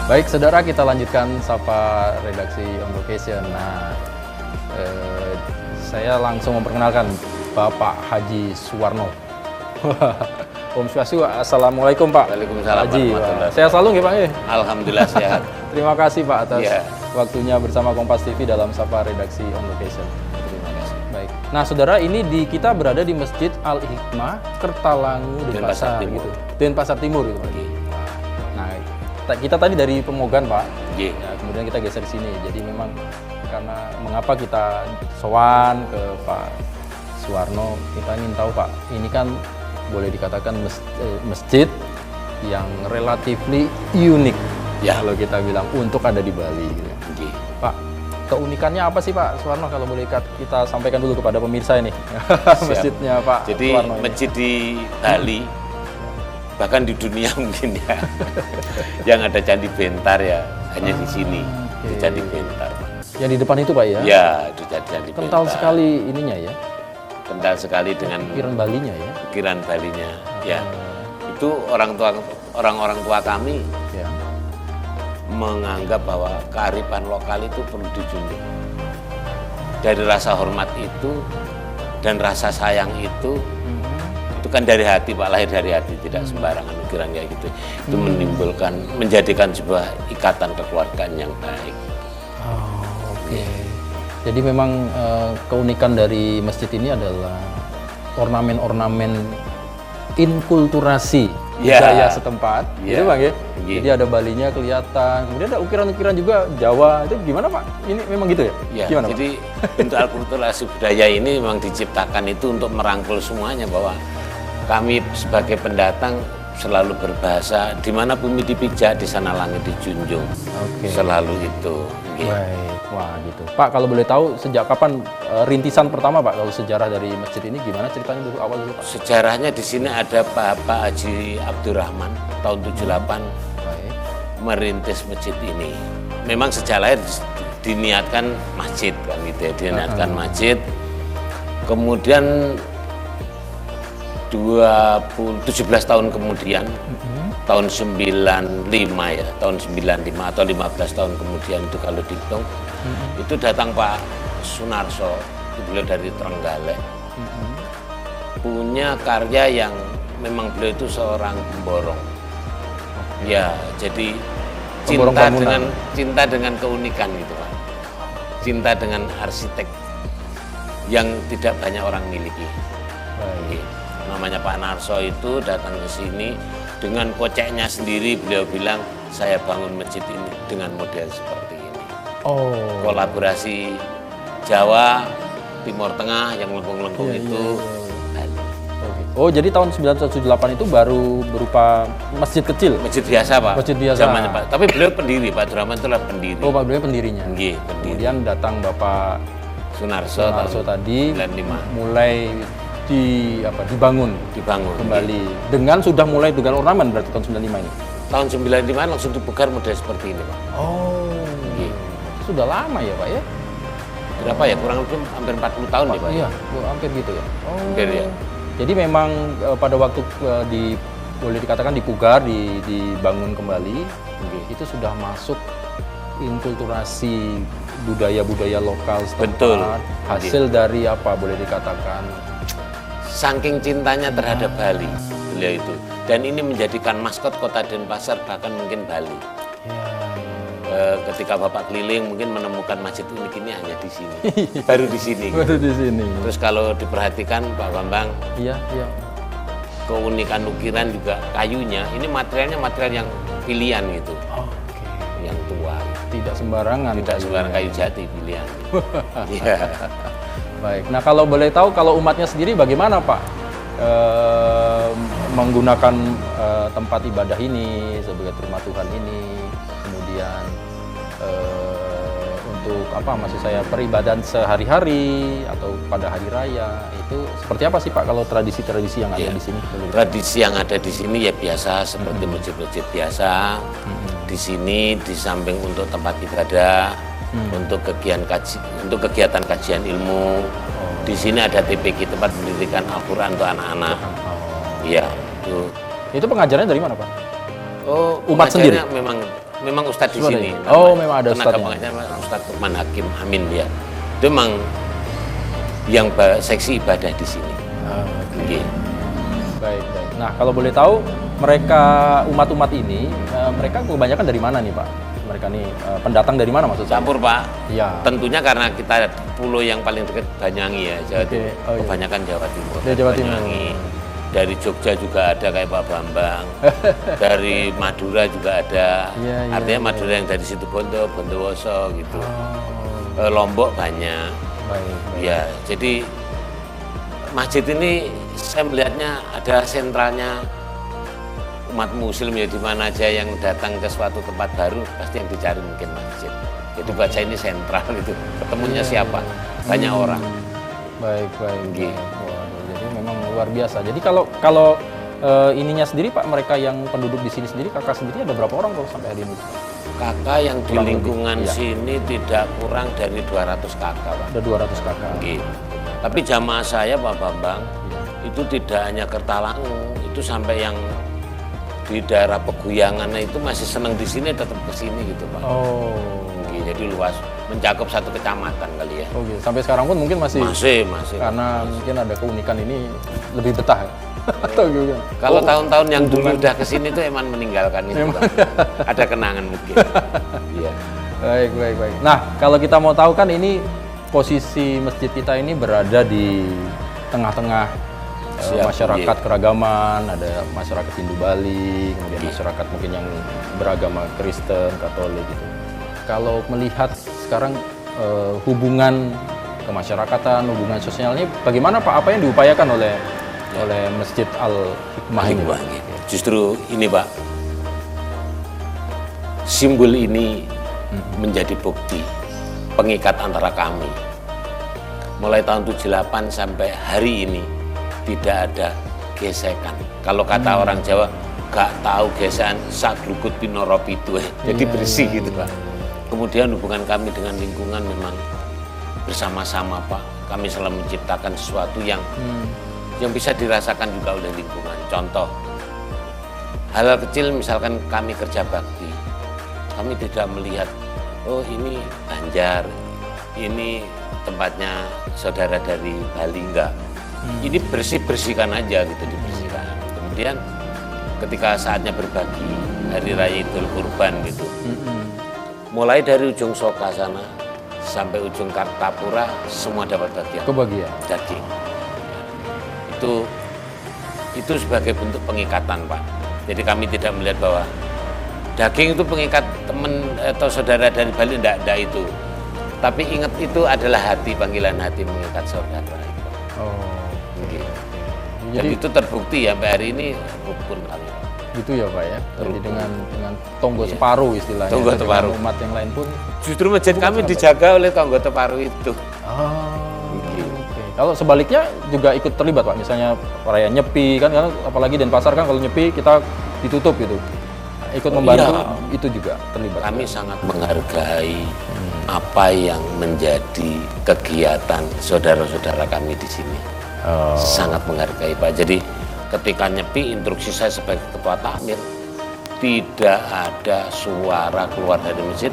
Baik, saudara, kita lanjutkan Sapa Redaksi On Location. Nah, saya langsung memperkenalkan Bapak Haji Suwarno. Om Swastiastu, Assalamualaikum Pak. Waalaikumsalam Haji, warahmatullahi sehat selalu nggih Pak? Alhamdulillah sehat. Terima kasih Pak atas waktunya bersama Kompas TV dalam Sapa Redaksi On Location. Terima kasih. Baik. Nah, saudara, ini kita berada di Masjid Al Hikmah, Kertalangu, Denpasar gitu. Denpasar Timur gitu Pak. Nah, kita tadi dari Pemogan Pak. Ya, kemudian kita geser sini. Jadi memang karena mengapa kita sowan ke Pak Suwarno, kita ingin tahu Pak, ini kan boleh dikatakan masjid yang relatively unik ya kalau kita bilang untuk ada di Bali gitu. Pak, keunikannya apa sih Pak Suwarno kalau boleh kita sampaikan dulu kepada pemirsa ini? Masjidnya Pak Jadi Suwarno masjid di Bali bahkan di dunia mungkin ya yang ada Candi Bentar ya hanya di sini di Candi Bentar Pak. Yang di depan itu Pak ya? Ya, di Candi Bentar. Kental sekali ininya ya? Kental sekali dengan ukiran Balinya ya? Ukiran Balinya, ya. Itu orang-orang tua kami ya menganggap bahwa kearifan lokal itu perlu dijunjung. Dari rasa hormat itu dan rasa sayang itu kan dari hati Pak, lahir dari hati, tidak sembarangan ukiran kayak gitu. Itu menjadikan sebuah ikatan kekeluargaan yang baik. Oh, oke. Jadi memang keunikan dari masjid ini adalah ornamen-ornamen inkulturasi budaya setempat, gitu Bang ya. Jadi ada Balinya kelihatan, kemudian ada ukiran-ukiran juga Jawa. Itu gimana Pak? Ini memang gitu ya? Gimana, jadi untuk akulturasi budaya ini memang diciptakan itu untuk merangkul semuanya, bahwa kami sebagai pendatang selalu berbahasa di mana bumi dipijak, di sana langit dijunjung. Selalu itu. Baik, wah gitu. Pak, kalau boleh tahu sejak kapan rintisan pertama Pak kalau sejarah dari masjid ini gimana ceritanya dulu awal dulu Pak? Sejarahnya di sini ada Pak Haji Abdurrahman tahun 78 merintis masjid ini. Memang sejak lahir diniatkan masjid kan gitu ya, diniatkan masjid. Kemudian 17 tahun kemudian tahun 95 ya, tahun 95 atau 15 tahun kemudian itu kalau dihitung, itu datang Pak Sunarso, itu beliau dari Trenggalek, punya karya yang memang beliau itu seorang pemborong. Ya, jadi cinta dengan keunikan gitu Pak, cinta dengan arsitek yang tidak banyak orang miliki. Namanya Pak Narso itu datang ke sini dengan koceknya sendiri, beliau bilang saya bangun masjid ini dengan model seperti ini. Kolaborasi Jawa, Timur Tengah yang lengkung-lengkung itu. Jadi tahun 1978 itu baru berupa masjid kecil? Masjid biasa Pak. Masjid biasa. Zamannya Pak. Tapi beliau pendiri, Pak Abdurrahman itu adalah pendiri. Pak beliau pendirinya. Pendiri. Kemudian datang Bapak Sunarso tadi 95. mulai dibangun kembali dengan sudah mulai dengan ornamen berarti tahun 95 ini. Tahun 95 langsung dipugar model seperti ini Pak. Sudah lama ya Pak ya? Berapa ya? Kurang lebih hampir 40 tahun ya Pak. Iya, hampir gitu ya. Hampir ya. Jadi memang pada waktu boleh dikatakan dipugar, dibangun kembali, itu sudah masuk inkulturasi budaya-budaya lokal setempat. Hasil dari apa boleh dikatakan? Saking cintanya terhadap Bali beliau itu, dan ini menjadikan maskot kota Denpasar, bahkan mungkin Bali. Ketika Bapak keliling mungkin menemukan masjid unik ini hanya di sini, baru di sini. Baru di sini. Terus kalau diperhatikan Pak Bambang, keunikan ukiran juga kayunya, ini materialnya material yang pilihan gitu, yang tua. Tidak sembarangan. Tidak sembarangan kayu jati pilihan. Baik, nah kalau boleh tahu kalau umatnya sendiri bagaimana Pak menggunakan tempat ibadah ini sebagai rumah Tuhan ini, kemudian untuk maksud saya peribadahan sehari-hari atau pada hari raya itu seperti apa sih Pak kalau tradisi-tradisi yang ada di sini? Tradisi yang ada di sini ya biasa seperti masjid-masjid biasa. Di sini di samping untuk tempat ibadah, untuk kegiatan kajian ilmu. Di sini ada TPQ, tempat pendidikan Al-Quran untuk anak-anak. Iya, Itu pengajarannya dari mana Pak? Umat sendiri? Memang memang Ustadz di sini. Oh, memang ada tenaga Ustadznya. pengajarnya Ustadz Lukman Hakim Amin ya. Itu memang yang seksi ibadah di sini. Okay. Baik. Nah, kalau boleh tahu mereka umat-umat ini mereka kebanyakan dari mana nih Pak? Mereka nih pendatang dari mana maksud saya? Campur Pak. Iya. Tentunya karena kita pulau yang paling dekat Banyuwangi ya, Jawa Timur. Oh, iya. Kebanyakan Jawa Timur. Dari Jawa Timur. Banyuwangi. Dari Jogja juga ada kayak Pak Bambang. Dari Madura juga ada. Iya, Artinya Madura yang dari situ Bondowoso gitu. Lombok banyak. Baik. Ya, jadi masjid ini saya melihatnya ada sentralnya umat muslim ya, di mana aja yang datang ke suatu tempat baru pasti yang dicari mungkin masjid. Jadi baca ini sentral gitu. Ketemunya siapa? Banyak orang. Baik. Gitu. Waduh, jadi memang luar biasa. Jadi kalau ininya sendiri Pak, mereka yang penduduk di sini sendiri, kakak sendiri ada berapa orang kalau sampai hari ini? Kakak yang di Kurang lingkungan lebih, iya. sini tidak kurang dari 200 kakak Pak. Ada 200 kakak. Gitu. Tapi jamaah saya Pak Bambang itu tidak hanya Kertalangu, itu sampai yang di daerah Peguyangan itu masih senang di sini, tetap ke sini gitu Pak. Oh. Jadi luas, mencakup satu kecamatan kali ya. Oh gitu. Sampai sekarang pun mungkin masih. Karena mungkin ada keunikan ini lebih betah. Atau gitu. Kalau tahun-tahun yang dulu udah ke sini tuh emang meninggalkan itu Pak. Ada kenangan mungkin. Iya. Baik. Nah, kalau kita mau tahu kan ini posisi masjid kita ini berada di tengah-tengah masyarakat keragaman, ada masyarakat Hindu Bali, kemudian masyarakat mungkin yang beragama Kristen, Katolik gitu. Kalau melihat sekarang hubungan kemasyarakatan, hubungan sosialnya bagaimana Pak? Apa yang diupayakan oleh Masjid Al-Hikmah ini? Justru ini Pak, simbol ini menjadi bukti pengikat antara kami. Mulai tahun 78 sampai hari ini tidak ada gesekan. Kalau kata orang Jawa, gak tahu gesekan sak glukut pinoro pitu. Jadi bersih gitu Pak. Kemudian hubungan kami dengan lingkungan memang bersama-sama Pak. Kami selalu menciptakan sesuatu yang bisa dirasakan juga oleh lingkungan. Contoh, hal kecil misalkan kami kerja bakti, kami tidak melihat, oh ini Banjar, ini tempatnya saudara dari Bali, enggak. Ini bersihkan aja gitu, dibersihkan. Kemudian ketika saatnya berbagi Hari Raya Idul Kurban gitu, mulai dari ujung Soka sana sampai ujung Kartapura semua dapat bagian. Kebagian. Daging. Itu sebagai bentuk pengikatan Pak. Jadi kami tidak melihat bahwa daging itu pengikat teman atau saudara dari Bali, enggak itu. Tapi ingat itu adalah hati, panggilan hati mengikat saudara. Gitu. Jadi itu terbukti ya sampai hari ini rukun kami. Gitu ya Pak ya. Jadi dengan tonggo separuh istilahnya. Tonggo separuh. Umat yang lain pun. Justru masjid kami dijaga oleh tonggo separuh itu. Kalau sebaliknya juga ikut terlibat Pak, misalnya perayaan Nyepi kan, karena apalagi Denpasar kan kalau Nyepi kita ditutup gitu, ikut membantu itu juga terlibat. Kami sangat menghargai apa yang menjadi kegiatan saudara-saudara kami di sini. Sangat menghargai Pak. Jadi ketika Nyepi, instruksi saya sebagai ketua takmir, tidak ada suara keluar dari masjid,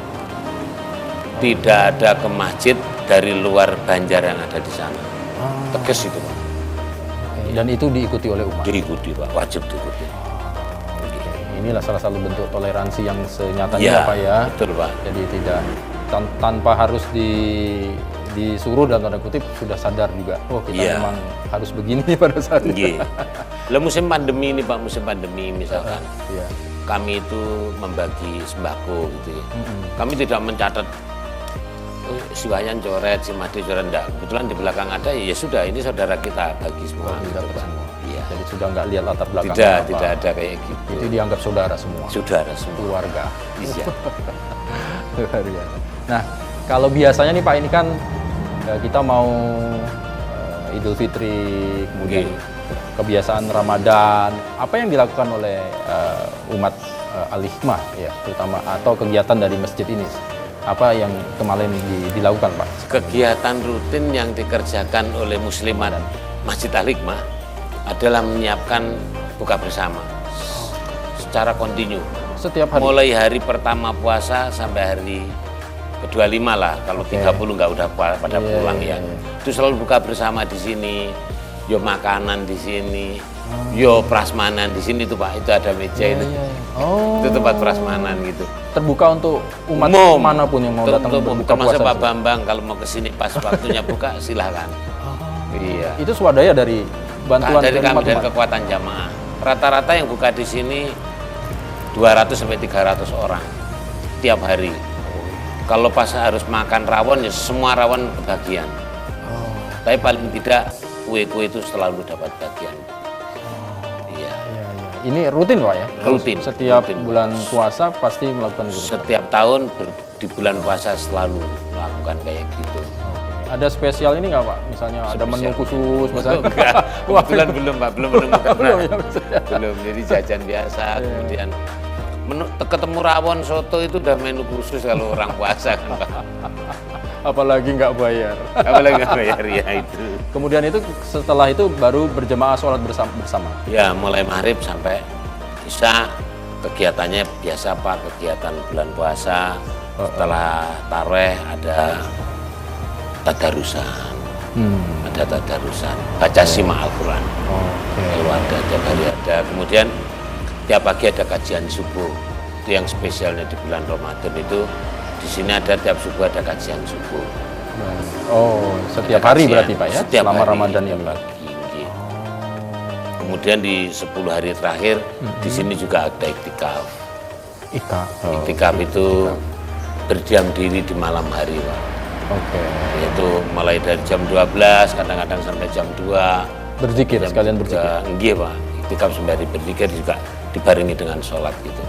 tidak ada ke masjid dari luar Banjar yang ada di sana. Tegas itu Pak. Dan itu diikuti oleh umat? Diikuti Pak, wajib diikuti. Inilah salah satu bentuk toleransi yang senyatanya Pak ya. Betul Pak. Jadi tidak tanpa harus disuruh dan tanda kutip sudah sadar juga. Oh kita memang harus begini pada saat itu. Lah musim pandemi ini Pak, musim pandemi misalkan. Kami itu membagi sembako gitu ya. Kami tidak mencatat si Wayan coret, si Made coret, enggak. Kebetulan di belakang ada, ya sudah, ini saudara kita bagi semua. Gitu, semua. Iya. Jadi sudah nggak lihat latar belakang. Tidak ada kayak gitu. Itu dianggap saudara semua. Saudara semua. Keluarga. Iya. Luar biasa. Nah, kalau biasanya nih Pak, ini kan kita mau Idul Fitri, kemudian kebiasaan Ramadan, apa yang dilakukan oleh umat Al-Hikmah ya, terutama atau kegiatan dari masjid ini? Apa yang kemarin dilakukan Pak? Kegiatan rutin yang dikerjakan oleh muslimat Masjid Al-Hikmah adalah menyiapkan buka bersama secara kontinu. Setiap hari? Mulai hari pertama puasa sampai hari ke-25 lah. Kalau 30 nggak udah pada pulang ya. Itu selalu buka bersama di sini. Yo makanan di sini. Yo prasmanan di sini tuh Pak. Itu ada meja itu. Oh. Itu tempat prasmanan gitu. Terbuka untuk umat manapun yang mau datang berbuka puasa. Termasuk Pak Bambang kalau mau kesini pas waktunya buka silahkan. Iya. Itu swadaya dari bantuan dari kami, dari kekuatan jamaah. Rata-rata yang buka di sini 200 sampai 300 orang tiap hari. Kalau pas harus makan rawon ya semua rawon kebagian. Tapi paling tidak kue-kue itu selalu dapat bagian. Iya. Ini rutin Pak ya? Rutin. Setiap bulan puasa pasti melakukan itu. Setiap tahun di bulan puasa selalu melakukan kayak gitu. Ada spesial ini nggak Pak? Misalnya ada menu khusus misalnya? Kebetulan belum Pak, belum menemukan. Belum, jadi jajan biasa. Kemudian ketemu rawon soto itu udah menu khusus kalau orang puasa kan Pak. Apalagi nggak bayar. Apalagi nggak bayar ya itu. Kemudian itu setelah itu baru berjamaah sholat bersama. Ya mulai maghrib sampai isya kegiatannya biasa Pak, kegiatan bulan puasa. Setelah tarawih ada tadarusan, ada tadarusan, baca simak Al-Quran. Lalu ada tiap hari ada, kemudian tiap pagi ada kajian subuh. Itu yang spesialnya di bulan Ramadan itu. Di sini ada tiap subuh ada kajian subuh. Oh, setiap hari berarti Pak ya? Setiap selama hari, Ramadan ini. Kemudian di 10 hari terakhir di sini juga ada iktikaf. Iktikaf itu berdiam diri di malam hari Pak. Yaitu mulai dari jam 12 kadang-kadang sampai jam 2. Berzikir, sekalian berzikir. Nggih Pak, iktikaf sembari berzikir juga dibarengi dengan sholat gitu.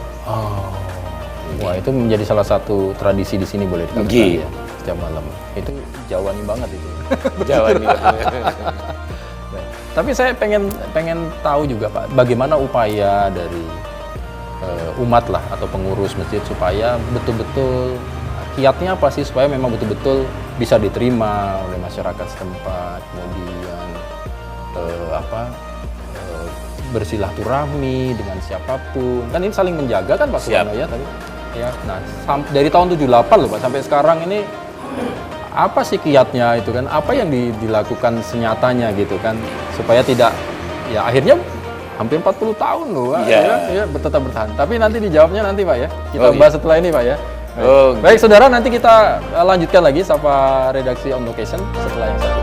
Wah, itu menjadi salah satu tradisi di sini boleh dikatakan ya, setiap malam. Itu Jawani banget itu. Jawani banget. Tapi saya pengen tahu juga Pak, bagaimana upaya dari umat lah atau pengurus masjid supaya betul-betul kiatnya apa sih supaya memang betul-betul bisa diterima oleh masyarakat setempat, kemudian bersilaturahmi dengan siapapun. Kan ini saling menjaga kan Pak Suwarno ya tadi. Ya, nah dari tahun 78 loh Pak sampai sekarang ini apa sih kiatnya itu kan? Apa yang dilakukan senyatanya gitu kan supaya tidak ya akhirnya hampir 40 tahun loh Pak ya tetap bertahan. Tapi nanti dijawabnya nanti Pak ya. Kita bahas setelah ini Pak ya. Baik saudara, nanti kita lanjutkan lagi Sapa Redaksi On Location setelah yang satu.